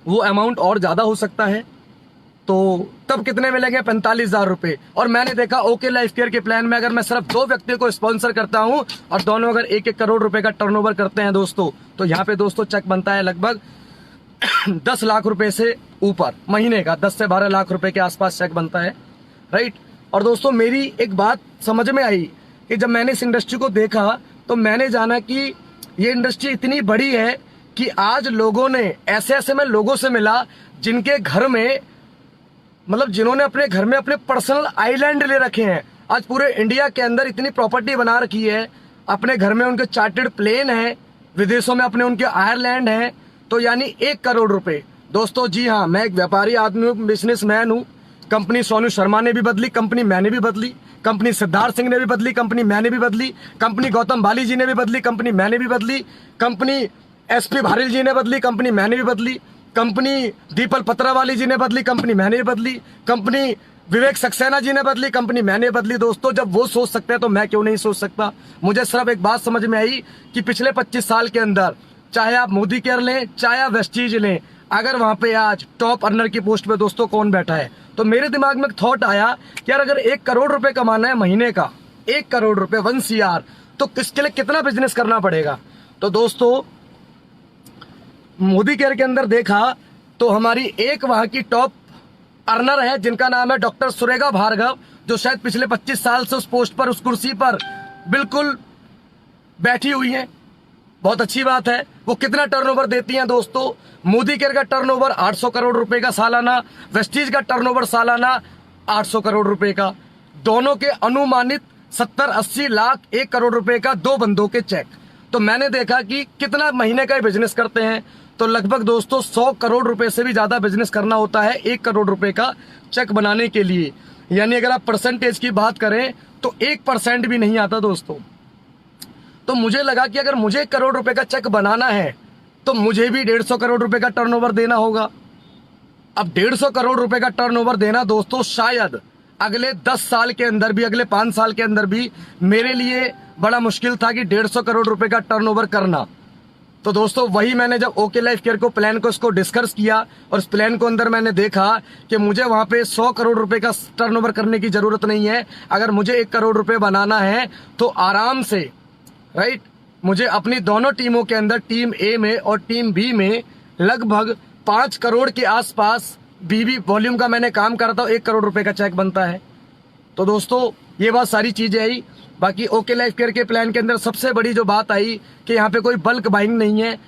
वो अमाउंट और ज्यादा हो सकता है। तो तब कितने मिलेंगे? 45,000 रुपए। और मैंने देखा ओके लाइफ केयर के प्लान में अगर मैं सिर्फ 2 व्यक्ति को स्पॉन्सर करता हूं और दोनों अगर 1-1 करोड़ रुपए का टर्नओवर करते हैं दोस्तों, तो यहाँ पे दोस्तों चेक बनता है लगभग 10 लाख रुपए से ऊपर महीने का, 10 से 12 लाख रुपए के आसपास चेक बनता है। राइट, और दोस्तों मेरी एक बात समझ में आई कि जब मैंने इस इंडस्ट्री को देखा तो मैंने जाना कि ये इंडस्ट्री इतनी बड़ी है कि आज लोगों ने ऐसे मैं लोगों से मिला जिनके घर में, मतलब जिन्होंने अपने घर में अपने पर्सनल आइलैंड ले रखे हैं। आज पूरे इंडिया के अंदर इतनी प्रॉपर्टी बना रखी है, अपने घर में उनके चार्टर्ड प्लेन है, विदेशों में अपने उनके आयरलैंड है, तो यानी 1 करोड़ रुपए। दोस्तों जी हाँ, मैं एक व्यापारी आदमी हूँ, बिजनेसमैन हूँ। कंपनी सोनू शर्मा ने भी बदली, कंपनी मैंने भी बदली, कंपनी सिद्धार्थ सिंह ने भी बदली, कंपनी मैंने भी बदली, कंपनी गौतम बाली जी ने भी बदली, कंपनी मैंने भी बदली, कंपनी एसपी भारिल जी ने बदली, कंपनी मैंने भी बदली, कंपनी दीपल पत्रावाली जी ने बदली, कंपनी मैंने भी बदली, कंपनी विवेक सक्सेना जी ने बदली कंपनी, मैंने बदली दोस्तों। जब वो सोच सकते हैं तो मैं क्यों नहीं सोच सकता। मुझे सिर्फ एक बात समझ में आई कि पिछले 25 साल के अंदर चाहे आप मोदी केयर लें, चाहे आप वेस्टीज लें, अगर वहां पे आज टॉप अर्नर की पोस्ट पे दोस्तों कौन बैठा है, तो मेरे दिमाग में एक थॉट आया कि यार अगर 1 करोड़ रुपए कमाना है महीने का, 1 करोड़ रुपए 1 CR, तो किसके लिए कितना बिजनेस करना पड़ेगा। तो दोस्तों मोदी केयर के अंदर देखा तो हमारी एक वहां की टॉप अर्नर है जिनका नाम है डॉक्टर सुरेखा भार्गव, जो शायद पिछले 25 साल से उस पोस्ट पर, उस कुर्सी पर बिल्कुल बैठी हुई हैं। बहुत अच्छी बात है। वो कितना टर्नओवर देती हैं दोस्तों? मोदी केयर का टर्नओवर 800 करोड़ रुपए का सालाना, वेस्टीज का टर्नओवर सालाना 800 करोड़ रुपए का, दोनों के अनुमानित 70-80 लाख 1 करोड़ रुपए का 2 बंदों के चेक। तो मैंने देखा कि कितना महीने का बिजनेस करते हैं, तो लगभग दोस्तों 100 करोड़ रुपए से भी ज्यादा बिजनेस करना होता है 1 करोड़ रुपए का चेक बनाने के लिए। यानी अगर आप परसेंटेज की बात करें तो 1% भी नहीं आता दोस्तों। तो मुझे लगा कि अगर मुझे 1 करोड़ रुपए का चेक बनाना है तो मुझे भी 150 करोड़ रुपए का टर्नओवर देना होगा। अब 150 करोड़ रुपए का टर्नओवर देना दोस्तों शायद अगले 10 साल के अंदर भी, अगले 5 साल के अंदर भी मेरे लिए बड़ा मुश्किल था कि 150 करोड़ रुपए का टर्नओवर करना। तो दोस्तों वही मैंने जब ओके लाइफ केयर को प्लान को इसको डिस्कस किया और इस प्लान को अंदर मैंने देखा कि मुझे वहां पे 100 करोड़ रुपए का टर्नओवर करने की जरूरत नहीं है। अगर मुझे 1 करोड़ रुपए बनाना है तो आराम से, राइट, मुझे अपनी दोनों टीमों के अंदर, टीम ए में और टीम बी में, लगभग 5 करोड़ के आसपास बीबी वॉल्यूम का मैंने काम करा था, 1 करोड़ रुपए का चेक बनता है। तो दोस्तों ये बात सारी चीजें आई। बाकी ओके लाइफ केयर के प्लान के अंदर सबसे बड़ी जो बात आई कि यहाँ पे कोई बल्क बाइंग नहीं है,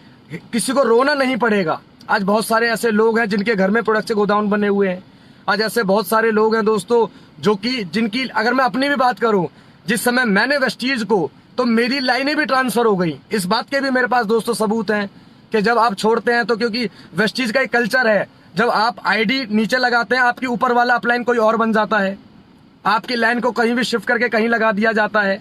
किसी को रोना नहीं पड़ेगा। आज बहुत सारे ऐसे लोग हैं जिनके घर में प्रोडक्ट से गोदाम बने हुए हैं। आज ऐसे बहुत सारे लोग हैं दोस्तों जो कि जिनकी, अगर मैं अपनी भी बात करूं, जिस समय मैंने वेस्टीज को, तो मेरी लाइनें भी ट्रांसफर हो गई। इस बात के भी मेरे पास दोस्तों सबूत हैं कि जब आप छोड़ते हैं तो, क्योंकि वेस्टीज का एक कल्चर है, जब आप आईडी नीचे लगाते हैं आपकी ऊपर वाला अपलाइन कोई और बन जाता है, आपकी लाइन को कहीं भी शिफ्ट करके कहीं लगा दिया जाता है।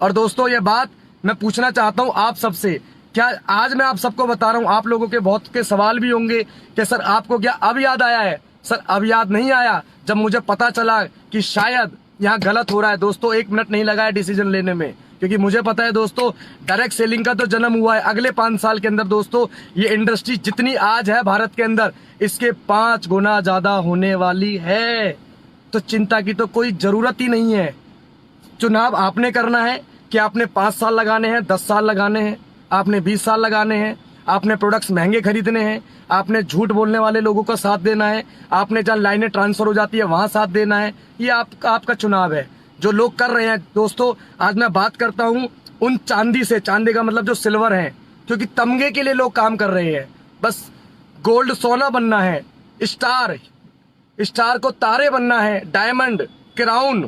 और दोस्तों ये बात मैं पूछना चाहता हूं आप सबसे, क्या आज मैं आप सबको बता रहा हूं, आप लोगों के बहुत के सवाल भी होंगे कि सर आपको क्या अब याद आया है? सर अब याद नहीं आया, जब मुझे पता चला कि शायद यहाँ गलत हो रहा है। दोस्तों 1 मिनट नहीं लगा है डिसीजन लेने में, क्योंकि मुझे पता है दोस्तों डायरेक्ट सेलिंग का तो जन्म हुआ है। अगले 5 साल के अंदर दोस्तों ये इंडस्ट्री जितनी आज है भारत के अंदर, इसके 5 गुना ज्यादा होने वाली है। तो चिंता की तो कोई जरूरत ही नहीं है। चुनाव आपने करना है कि आपने 5 साल लगाने हैं, 10 साल लगाने हैं, आपने 20 साल लगाने हैं, आपने प्रोडक्ट्स महंगे खरीदने हैं, आपने झूठ बोलने वाले लोगों का साथ देना है, आपने जहां लाइनें ट्रांसफर हो जाती है वहां साथ देना है। ये आपका चुनाव है जो लोग कर रहे हैं। दोस्तों आज मैं बात करता हूं उन चांदी से, चांदी का मतलब जो सिल्वर है, क्योंकि तमगे के लिए लोग काम कर रहे हैं। बस गोल्ड सोना बनना है, स्टार को तारे बनना है, डायमंड, क्राउन।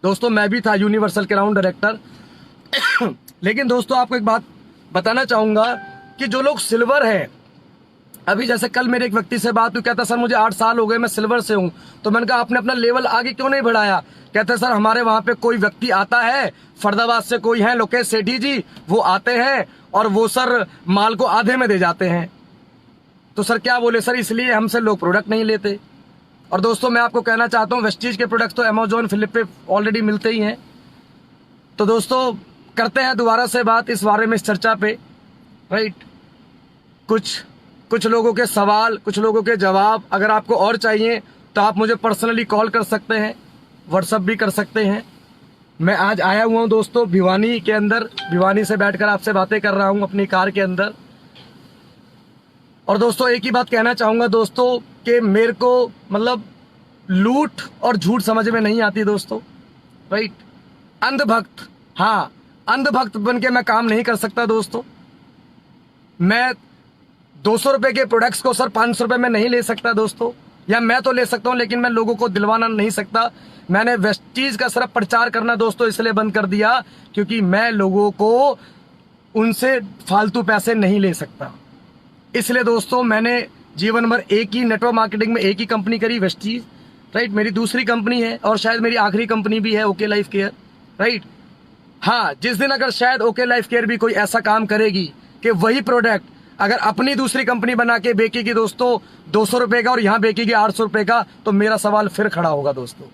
दोस्तों मैं भी था यूनिवर्सल क्राउन डायरेक्टर। लेकिन दोस्तों आपको एक बात बताना चाहूंगा कि जो लोग सिल्वर है, अभी जैसे कल मेरे एक व्यक्ति से बात हुई, कहता सर मुझे 8 साल हो गए, मैं सिल्वर से हूं। तो मैंने कहा आपने अपना लेवल आगे क्यों नहीं बढ़ाया? कहते सर हमारे वहां पे कोई व्यक्ति आता है, फरीदाबाद से कोई है लोकेश सेठी जी, वो आते हैं और वो सर माल को आधे में दे जाते हैं। तो सर क्या बोले? सर इसलिए हमसे लोग प्रोडक्ट नहीं लेते। और दोस्तों मैं आपको कहना चाहता हूं वेस्टीज के प्रोडक्ट तो अमेजोन, फ्लिप पे ऑलरेडी मिलते ही हैं। तो दोस्तों करते हैं दोबारा से बात इस बारे में, इस चर्चा पे, राइट। कुछ लोगों के सवाल, कुछ लोगों के जवाब अगर आपको और चाहिए तो आप मुझे पर्सनली कॉल कर सकते हैं, व्हाट्सअप भी कर सकते हैं। मैं आज आया हुआ हूं दोस्तों भिवानी के अंदर, भिवानी से बैठकर आपसे बातें कर रहा हूं अपनी कार के अंदर। और दोस्तों एक ही बात कहना चाहूंगा दोस्तों कि मेरे को मतलब लूट और झूठ समझ में नहीं आती दोस्तों, राइट। अंधभक्त, हाँ अंधभक्त बन के मैं काम नहीं कर सकता दोस्तों। मैं 200 रुपए के प्रोडक्ट्स को सर 500 रुपए में नहीं ले सकता दोस्तों, या मैं तो ले सकता हूं लेकिन मैं लोगों को दिलवाना नहीं सकता। मैंने वेस्टीज का सिर्फ प्रचार करना दोस्तों इसलिए बंद कर दिया क्योंकि मैं लोगों को उनसे फालतू पैसे नहीं ले सकता। इसलिए दोस्तों मैंने जीवन भर एक ही नेटवर्क मार्केटिंग में एक ही कंपनी करी, वेस्टीज, राइट। मेरी दूसरी कंपनी है और शायद मेरी आखिरी कंपनी भी है, ओके लाइफ केयर, राइट। हाँ जिस दिन अगर शायद ओके लाइफ केयर भी कोई ऐसा काम करेगी कि वही प्रोडक्ट अगर अपनी दूसरी कंपनी बना के बेचेगी दोस्तों 200 रुपए का और यहां बेचेगी 800 रुपए का, तो मेरा सवाल फिर खड़ा होगा दोस्तों।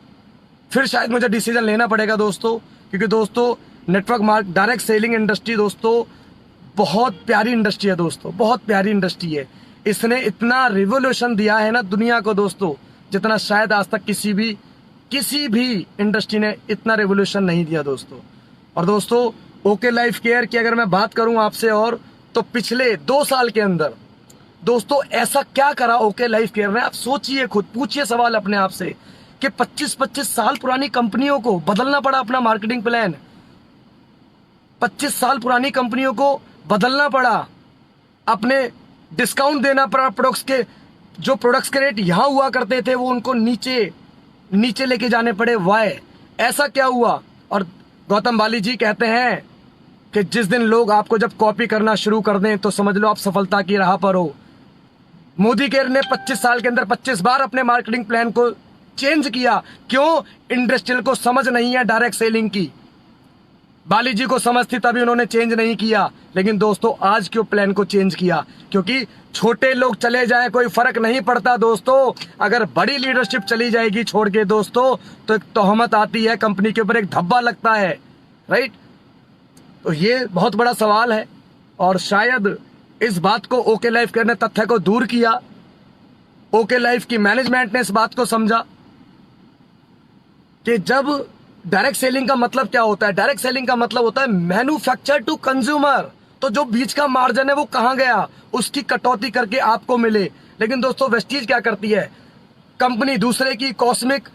फिर शायद मुझे डिसीजन लेना पड़ेगा दोस्तों, क्योंकि दोस्तों नेटवर्क डायरेक्ट सेलिंग इंडस्ट्री दोस्तों बहुत प्यारी इंडस्ट्री है दोस्तों, बहुत प्यारी इंडस्ट्री है। इसने इतना रिवोल्यूशन दिया है ना दुनिया को दोस्तों, जितना शायद आज तक किसी भी इंडस्ट्री ने इतना रिवोल्यूशन नहीं दिया दोस्तों। और दोस्तों ओके लाइफ केयर की अगर मैं बात करूं आपसे, और तो पिछले 2 साल के अंदर दोस्तों ऐसा क्या करा ओके लाइफ केयर ने, आप सोचिए, खुद पूछिए सवाल अपने आप से कि 25-25 साल पुरानी कंपनियों को बदलना पड़ा अपना मार्केटिंग प्लान। 25 साल पुरानी कंपनियों को बदलना पड़ा, अपने डिस्काउंट देना पड़ा प्रोडक्ट्स के, जो प्रोडक्ट्स के रेट यहां हुआ करते थे वो उनको नीचे लेके जाने पड़े। वाई, ऐसा क्या हुआ? और गौतम बाली जी कहते हैं कि जिस दिन लोग आपको जब कॉपी करना शुरू कर दें तो समझ लो आप सफलता की राह पर हो। मोदी केयर ने 25 साल के अंदर 25 बार अपने मार्केटिंग प्लान को चेंज किया। क्यों? इंडस्ट्रियल को समझ नहीं है डायरेक्ट सेलिंग की। बाली जी को समझ थी तभी उन्होंने चेंज नहीं किया, लेकिन दोस्तों आज क्यों प्लान को चेंज किया? क्योंकि छोटे लोग चले जाए कोई फर्क नहीं पड़ता दोस्तों, अगर बड़ी लीडरशिप चली जाएगी छोड़ के दोस्तों तो एक तोहमत आती है, कंपनी के ऊपर एक धब्बा लगता है, राइट। तो ये बहुत बड़ा सवाल है और शायद इस बात को ओके लाइफ केयर ने तथ्य को दूर किया। ओके लाइफ की मैनेजमेंट ने इस बात को समझा कि जब डायरेक्ट सेलिंग का मतलब क्या होता है, डायरेक्ट सेलिंग का मतलब होता है मैन्युफैक्चर टू कंज्यूमर। तो जो बीच का मार्जिन है वो कहां गया, उसकी कटौती करके आपको मिले। लेकिन दोस्तों वेस्टीज क्या करती है, कंपनी दूसरे की कॉस्मिक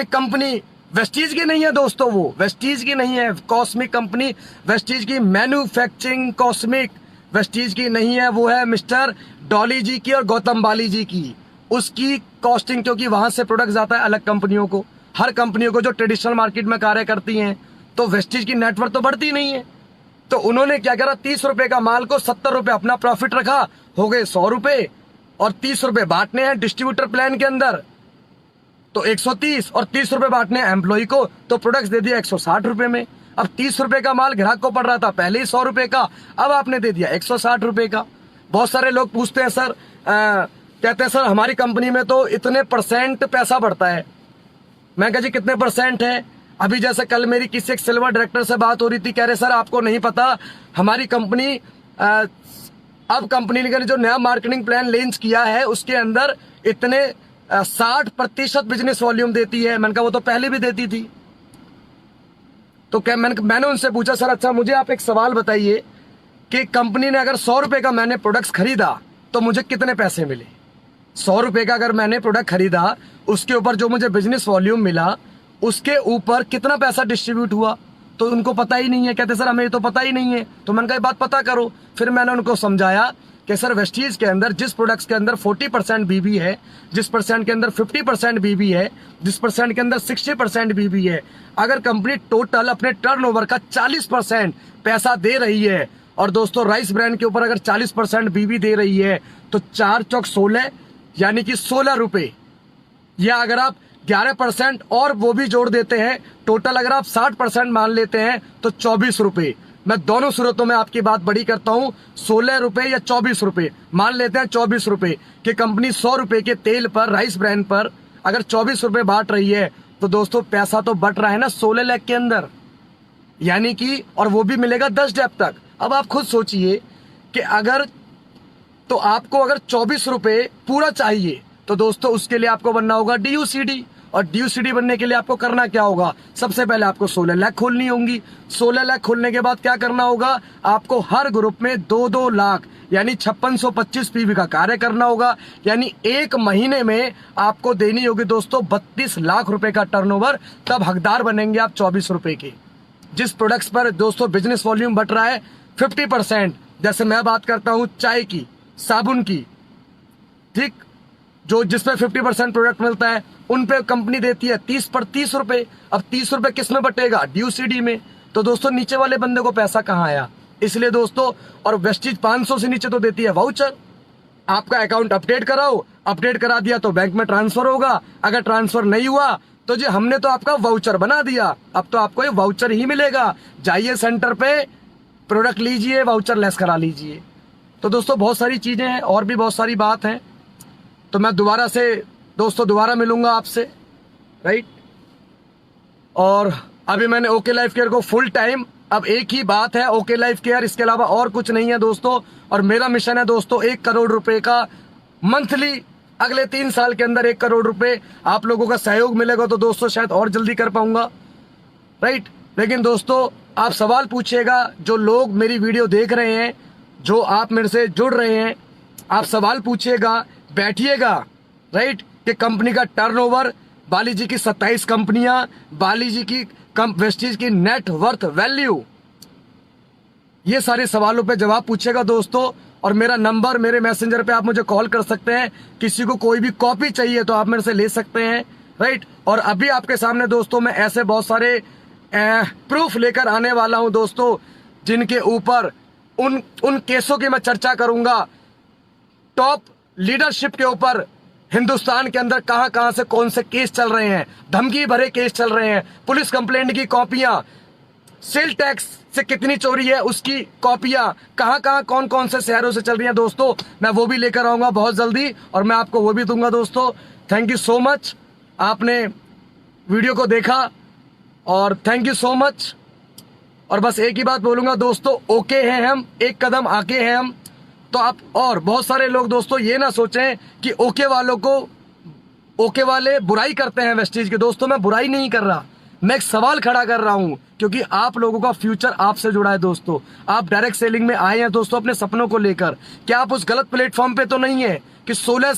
कंपनी, वेस्टीज की नहीं है दोस्तों, वो वेस्टीज की नहीं है कॉस्मिक कंपनी, वेस्टीज की मैन्युफैक्चरिंग कॉस्मिक वेस्टीज की नहीं है, वो है मिस्टर डॉली जी की और गौतम बाली जी की। उसकी कॉस्टिंग, क्योंकि वहां से प्रोडक्ट जाता है अलग कंपनियों को, हर कंपनियों को जो ट्रेडिशनल मार्केट में कार्य करती हैं, तो वेस्टीज की नेटवर्क तो बढ़ती नहीं है। तो उन्होंने क्या करा, 30 रुपए का माल को 70 रुपए अपना प्रॉफिट रखा, हो गए 100 रुपए, और 30 रुपए बांटने हैं डिस्ट्रीब्यूटर प्लान के अंदर, तो 130, और 30 रुपए बांटने हैं एम्प्लॉय को, तो प्रोडक्ट्स दे दिया 160 रुपए में। अब 30 रुपए का माल ग्राहक को पड़ रहा था पहले ही 100 रुपए का, अब आपने दे दिया 160 रुपए का। बहुत सारे लोग पूछते हैं सर, कहते हैं सर हमारी कंपनी में तो इतने % पैसा बढ़ता है। मैं कहा जी कितने % है? अभी जैसे कल मेरी किसी एक सिल्वर डायरेक्टर से बात हो रही थी, कह रहे सर आपको नहीं पता हमारी कंपनी अब कंपनी ने जो नया मार्केटिंग प्लान लॉन्च किया है उसके अंदर इतने 60% बिजनेस वॉल्यूम देती है। मैंने कहा वो तो पहले भी देती थी। तो क्या मैंने उनसे पूछा सर अच्छा मुझे आप एक सवाल बताइए कि कंपनी ने अगर 100 रुपए का मैंने प्रोडक्ट्स खरीदा तो मुझे कितने पैसे मिले? 100 रुपए का अगर मैंने प्रोडक्ट खरीदा, उसके ऊपर जो मुझे बिजनेस वॉल्यूम मिला उसके ऊपर कितना पैसा डिस्ट्रीब्यूट हुआ? तो उनको पता ही नहीं है। कहते सर हमें तो पता ही नहीं है। तो मैंने कहा बात पता करो। फिर मैंने उनको समझाया कि सर वेस्टीज के अंदर जिस प्रोडक्ट्स के अंदर 40% बीबी है, जिस % के अंदर 50% बीबी है, जिस % के अंदर 60% बीबी है, अगर कंपनी टोटल अपने टर्नओवर का 40% पैसा दे रही है, और दोस्तों राइस ब्रांड के ऊपर अगर 40% बीबी दे रही है, तो 4 चौक 16 यानी कि 16 रुपए, या अगर आप 11% और वो भी जोड़ देते हैं, टोटल अगर आप 60% मान लेते हैं तो 24 रुपए। मैं दोनों सूरतों में आपकी बात बड़ी करता हूं, 16 रुपए या 24 रुपए, मान लेते हैं 24 रुपए कि कंपनी 100 रुपए के तेल पर, राइस ब्रांड पर अगर 24 रुपए बांट रही है, तो दोस्तों पैसा तो बट रहा है ना 16 लाख के अंदर, यानी कि, और वो भी मिलेगा 10 डेप तक। अब आप खुद सोचिए कि अगर, तो आपको अगर 24 रुपए पूरा चाहिए तो दोस्तों उसके लिए आपको बनना होगा DUCD, और DUCD बनने के लिए आपको करना क्या होगा? सबसे पहले आपको 16 लाख खोलनी होंगी। 16 लाख खोलने के बाद क्या करना होगा? आपको हर ग्रुप में 2-2 लाख यानी 5625 PV का कार्य करना होगा, यानी एक महीने में आपको देनी होगी दोस्तों 32 लाख रुपए का टर्नओवर, तब हकदार बनेंगे आप 24 रुपए के। जिस प्रोडक्ट्स पर दोस्तों बिजनेस वॉल्यूम बढ़ रहा है 50%, जैसे मैं बात करता हूं चाय की, साबुन की, ठीक, जो जिसपे 50% प्रोडक्ट मिलता है उन पे कंपनी देती है 30 रुपए। अब 30 रुपए किस में बटेगा? DUCD में। तो दोस्तों नीचे वाले बंदे को पैसा कहां आया? इसलिए दोस्तों, और वेस्टीज 500 से नीचे तो देती है वाउचर। आपका अकाउंट अपडेट कराओ, अपडेट करा दिया तो बैंक में ट्रांसफर होगा, अगर ट्रांसफर नहीं हुआ तो जी हमने तो आपका वाउचर बना दिया, अब तो आपको ये वाउचर ही मिलेगा, जाइए सेंटर पे प्रोडक्ट लीजिए, वाउचर लेस करा लीजिए। तो दोस्तों बहुत सारी चीजें हैं और भी बहुत सारी बात है। तो मैं दोबारा से दोस्तों दोबारा मिलूंगा आपसे, राइट। और अभी मैंने ओके लाइफ केयर को फुल टाइम, अब एक ही बात है ओके लाइफ केयर, इसके अलावा और कुछ नहीं है दोस्तों। और मेरा मिशन है दोस्तों 1 करोड़ रुपए का मंथली, अगले 3 साल के अंदर 1 करोड़ रुपए आप लोगों का सहयोग मिलेगा तो दोस्तों शायद और जल्दी कर पाऊंगा, राइट। लेकिन दोस्तों आप सवाल पूछिएगा, जो लोग मेरी वीडियो देख रहे हैं, जो आप मेरे से जुड़ रहे हैं, आप सवाल पूछिएगा, बैठिएगा, राइट। कि कंपनी का टर्नओवर, बाली जी की 27 कंपनियां, बाली जी की वेस्टीज की नेट वर्थ वैल्यू, ये सारे सवालों पे जवाब पूछेगा दोस्तों। और मेरा नंबर, मेरे मैसेंजर पे आप मुझे कॉल कर सकते हैं। किसी को कोई भी कॉपी चाहिए तो आप मेरे से ले सकते हैं, राइट। और अभी आपके सामने दोस्तों मैं ऐसे बहुत सारे प्रूफ लेकर आने वाला हूं दोस्तों, जिनके ऊपर उन केसों की मैं चर्चा करूंगा, टॉप लीडरशिप के ऊपर हिंदुस्तान के अंदर कहां कहां से कौन से केस चल रहे हैं, धमकी भरे केस चल रहे हैं, पुलिस कंप्लेंट की कॉपियां, सेल टैक्स से कितनी चोरी है उसकी कॉपियां, कहां कहां कौन कौन से शहरों से चल रही हैं दोस्तों, मैं वो भी लेकर आऊंगा बहुत जल्दी और मैं आपको वो भी दूंगा दोस्तों। थैंक यू सो मच, आपने वीडियो को देखा और थैंक यू सो मच। और बस एक ही बात बोलूंगा दोस्तों, ओके हैं हम, 1 कदम आगे हैं हम। तो आप, और बहुत सारे लोग दोस्तों ये ना सोचें कि ओके वालों को, ओके वाले बुराई करते हैं वेस्टीज की। दोस्तों मैं बुराई नहीं कर रहा, मैं एक सवाल खड़ा कर रहा हूं, क्योंकि आप लोगों का फ्यूचर आपसे जुड़ा है दोस्तों। आप डायरेक्ट सेलिंग में आए हैं दोस्तों अपने सपनों को लेकर। क्या आप उस गलत प्लेटफॉर्म पे तो नहीं है कि 16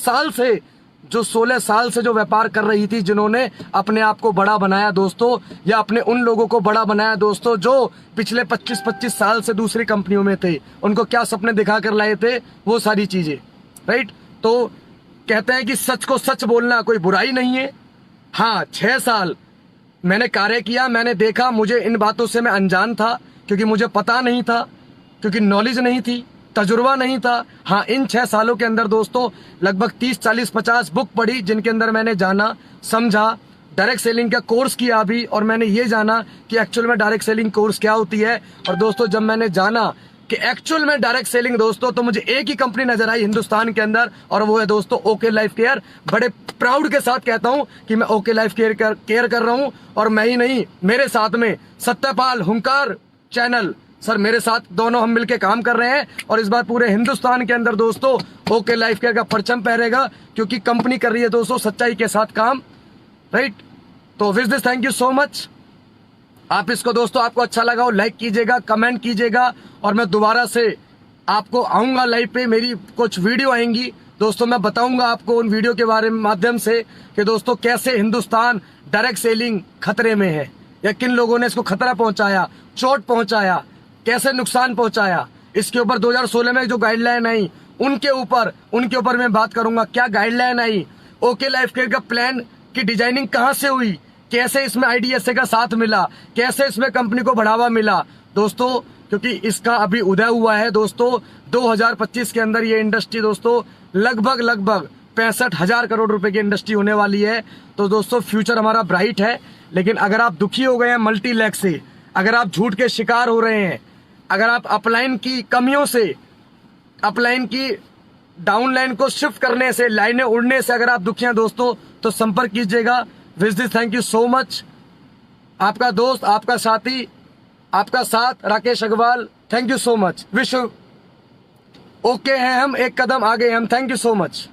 साल से जो व्यापार कर रही थी, जिन्होंने अपने आप को बड़ा बनाया दोस्तों, या अपने उन लोगों को बड़ा बनाया दोस्तों जो पिछले 25-25 साल से दूसरी कंपनियों में थे, उनको क्या सपने दिखा कर लाए थे, वो सारी चीजें, राइट। तो कहते हैं कि सच को सच बोलना कोई बुराई नहीं है। हाँ, 6 साल मैंने कार्य किया, मैंने देखा, मुझे इन बातों से मैं अनजान था, क्योंकि मुझे पता नहीं था, क्योंकि नॉलेज नहीं थी, तजुर्बा नहीं था। हाँ, इन 6 सालों के अंदर दोस्तों लगभग 30, 40, 50 बुक पढ़ी, जिनके अंदर मैंने जाना, समझा, डायरेक्ट सेलिंग का कोर्स किया अभी, और मैंने ये जाना कि एक्चुअल में डायरेक्ट सेलिंग कोर्स क्या होती है। और दोस्तों जब मैंने जाना कि एक्चुअल में डायरेक्ट सेलिंग दोस्तों, तो मुझे एक ही कंपनी नजर आई हिंदुस्तान के अंदर, और वो है दोस्तों ओके लाइफ केयर। बड़े प्राउड के साथ कहता हूं कि मैं ओके लाइफ केयर कर रहा हूं। और मैं ही नहीं, मेरे साथ में सत्यपाल, हुंकार चैनल सर, मेरे साथ दोनों हम मिलके काम कर रहे हैं। और इस बार पूरे हिंदुस्तान के अंदर दोस्तों ओके लाइफ केयर का परचम फहरेगा, क्योंकि कंपनी कर रही है दोस्तों सच्चाई के साथ काम, राइट। तो wish this, thank you so much. आप इसको दोस्तों, आपको अच्छा लगा हो लाइक कीजिएगा, कमेंट कीजिएगा, और मैं दोबारा से आपको आऊंगा लाइव पे। मेरी कुछ वीडियो आएंगी दोस्तों, मैं बताऊंगा आपको उन वीडियो के बारे में माध्यम से कि दोस्तों कैसे हिंदुस्तान डायरेक्ट सेलिंग खतरे में है, या किन लोगों ने इसको खतरा पहुंचाया, चोट पहुंचाया, कैसे नुकसान पहुंचाया। इसके ऊपर 2016 में जो गाइडलाइन आई उनके ऊपर मैं बात करूंगा। क्या गाइडलाइन आई, ओके लाइफ केयर का प्लान की डिजाइनिंग कहां से हुई, कैसे इसमें आईडीएसए का साथ मिला, कैसे इसमें कंपनी को बढ़ावा मिला दोस्तों, क्योंकि इसका अभी उदय हुआ है दोस्तों। 2025 के अंदर ये इंडस्ट्री दोस्तों लगभग 65,000 करोड़ रुपए की इंडस्ट्री होने वाली है। तो दोस्तों फ्यूचर हमारा ब्राइट है। लेकिन अगर आप दुखी हो गए हैं मल्टी लैग से, अगर आप झूठ के शिकार हो रहे हैं, अगर आप अपलाइन की कमियों से, अपलाइन की डाउनलाइन को शिफ्ट करने से, लाइनें उड़ने से अगर आप दुखी हैं दोस्तों, तो संपर्क कीजिएगा। Wish this, thank you so much. आपका दोस्त, आपका साथी, आपका साथ Rakesh Agarwal, thank you so much. Wish okay हैं हम, 1 कदम आगे हम। Thank you so much.